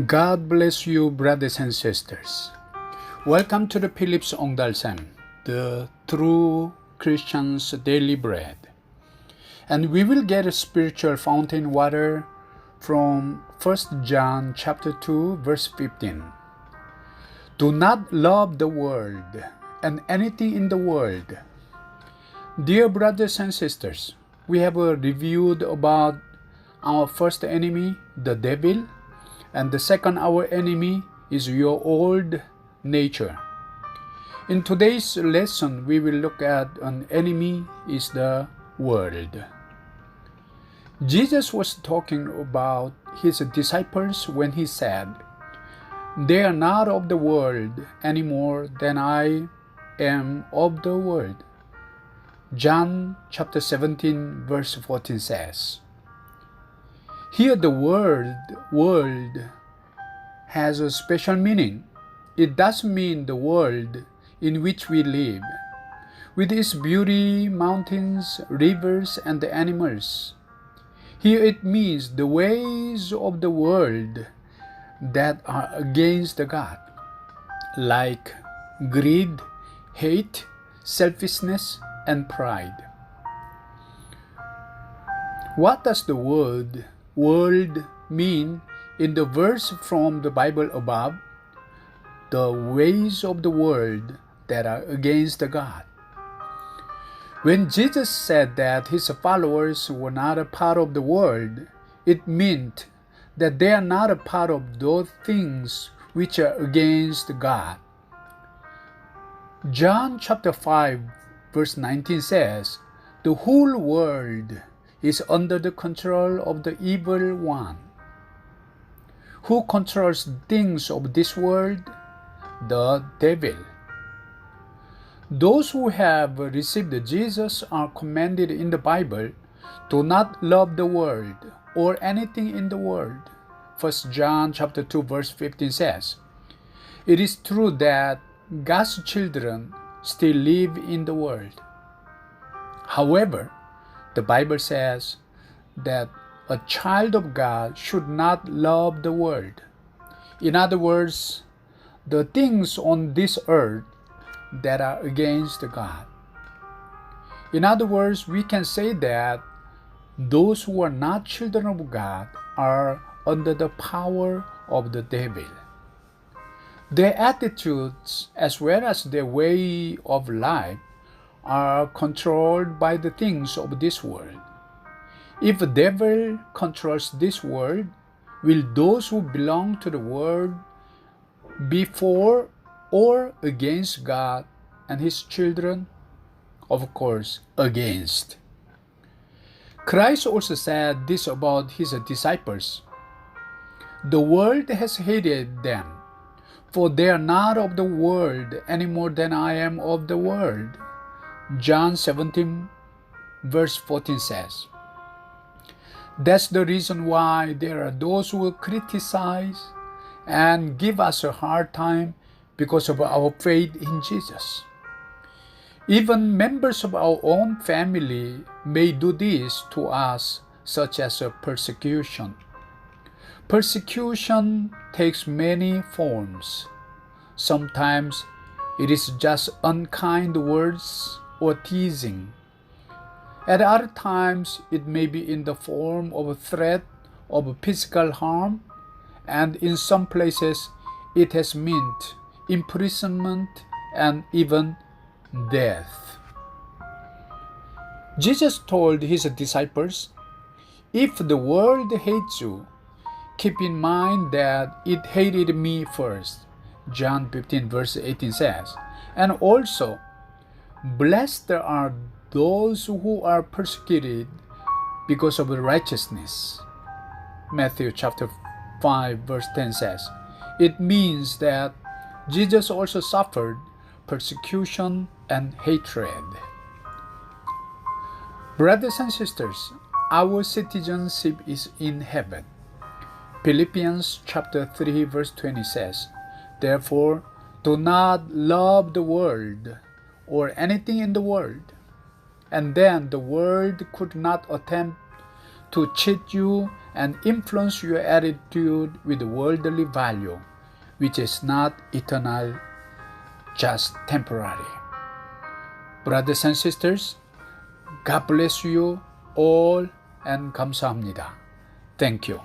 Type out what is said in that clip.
God bless you, brothers and sisters. Welcome to the Phillips OngDalSaem, the true Christian's daily bread. And we will get a spiritual fountain water from 1 John chapter 2, verse 15. Do not love the world and anything in the world. Dear brothers and sisters, we have reviewed about our first enemy, the devil, and the second our enemy is your old nature. In today's lesson, we will look at an enemy is the world. Jesus was talking about his disciples when he said, "They are not of the world any more than I am of the world." John chapter 17 verse 14 says, here the word world has a special meaning. It does mean the world in which we live, with its beauty, mountains, rivers, and the animals. Here it means the ways of the world that are against the God, like greed, hate, selfishness, and pride. What does the word world mean in the verse from the Bible above? The ways of the world that are against the God. When Jesus said that his followers were not a part of the world, it meant that they are not a part of those things which are against God. John chapter 5 verse 19 says, the whole world is under the control of the evil one. Who controls things of this world? The devil. Those who have received Jesus are commanded in the Bible to not love the world or anything in the world. 1 John chapter 2 verse 15 says, it is true that God's children still live in the world. However, the Bible says that a child of God should not love the world. In other words, the things on this earth that are against God. In other words, we can say that those who are not children of God are under the power of the devil. Their attitudes as well as their way of life are controlled by the things of this world. If the devil controls this world, will those who belong to the world be for or against God and his children? Of course, against. Christ also said this about his disciples. The world has hated them, for they are not of the world any more than I am of the world. John 17 verse 14 says, that's the reason why there are those who will criticize and give us a hard time because of our faith in Jesus. Even members of our own family may do this to us, such as a persecution. Persecution takes many forms. Sometimes it is just unkind words or teasing. At other times, it may be in the form of a threat of physical harm, and in some places, it has meant imprisonment and even death. Jesus told his disciples, if the world hates you, keep in mind that it hated me first. John 15 verse 18 says, and also, blessed are those who are persecuted because of righteousness. Matthew chapter 5 verse 10 says, it means that Jesus also suffered persecution and hatred. Brothers and sisters, our citizenship is in heaven. Philippians chapter 3 verse 20 says, therefore, do not love the world or anything in the world. And then the world could not attempt to cheat you and influence your attitude with worldly value, which is not eternal, just temporary. Brothers and sisters, God bless you all and Kamsa Hamnida. Thank you.